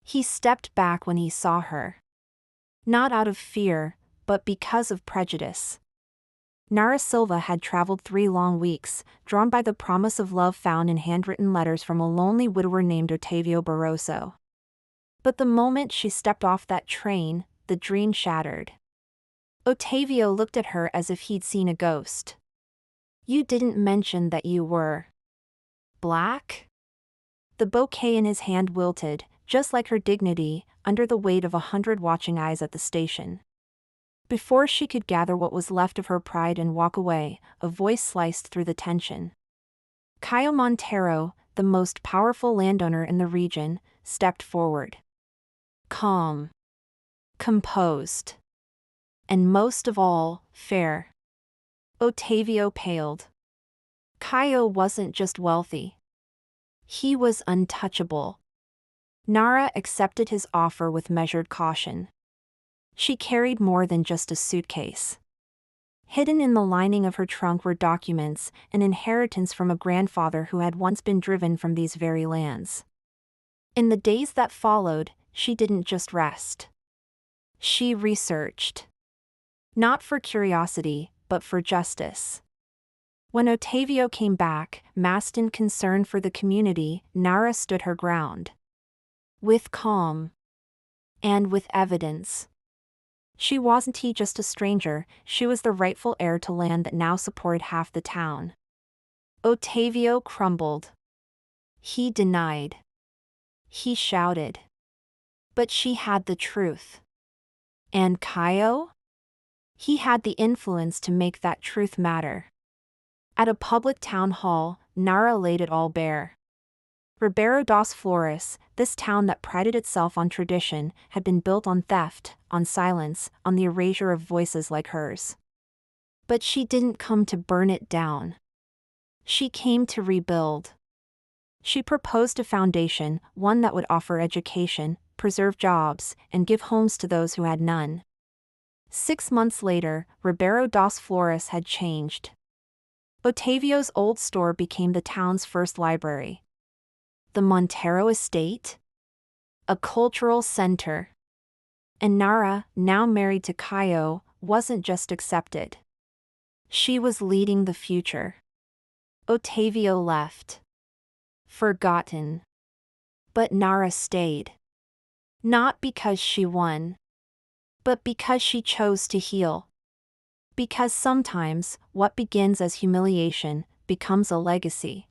He stepped back when he saw her. Not out of fear, but because of prejudice. Nara Silva had traveled 3 long weeks, drawn by the promise of love found in handwritten letters from a lonely widower named Otavio Barroso. But the moment she stepped off that train, the dream shattered. Otavio looked at her as if he'd seen a ghost. "You didn't mention that you were black?" The bouquet in his hand wilted, just like her dignity, under the weight of 100 watching eyes at the station. Before she could gather what was left of her pride and walk away, a voice sliced through the tension. Cayo Montero, the most powerful landowner in the region, stepped forward. Calm. Composed. And most of all, fair. Otavio paled. Cayo wasn't just wealthy. He was untouchable. Nara accepted his offer with measured caution. She carried more than just a suitcase. Hidden in the lining of her trunk were documents, an inheritance from a grandfather who had once been driven from these very lands. In the days that followed, she didn't just rest. She researched. Not for curiosity, but for justice. When Otavio came back, masked in concern for the community, Nara stood her ground. With calm. And with evidence. She wasn't just a stranger, she was the rightful heir to land that now supported half the town. Otavio crumbled. He denied. He shouted. But she had the truth. And Cayo? He had the influence to make that truth matter. At a public town hall, Nara laid it all bare. Ribeiro das Flores, this town that prided itself on tradition, had been built on theft, on silence, on the erasure of voices like hers. But she didn't come to burn it down. She came to rebuild. She proposed a foundation, one that would offer education, preserve jobs, and give homes to those who had none. 6 months later, Ribeiro das Flores had changed. Otavio's old store became the town's first library. The Montero estate? A cultural center. And Nara, now married to Cayo, wasn't just accepted. She was leading the future. Otavio left. Forgotten. But Nara stayed. Not because she won. But because she chose to heal. Because sometimes, what begins as humiliation becomes a legacy.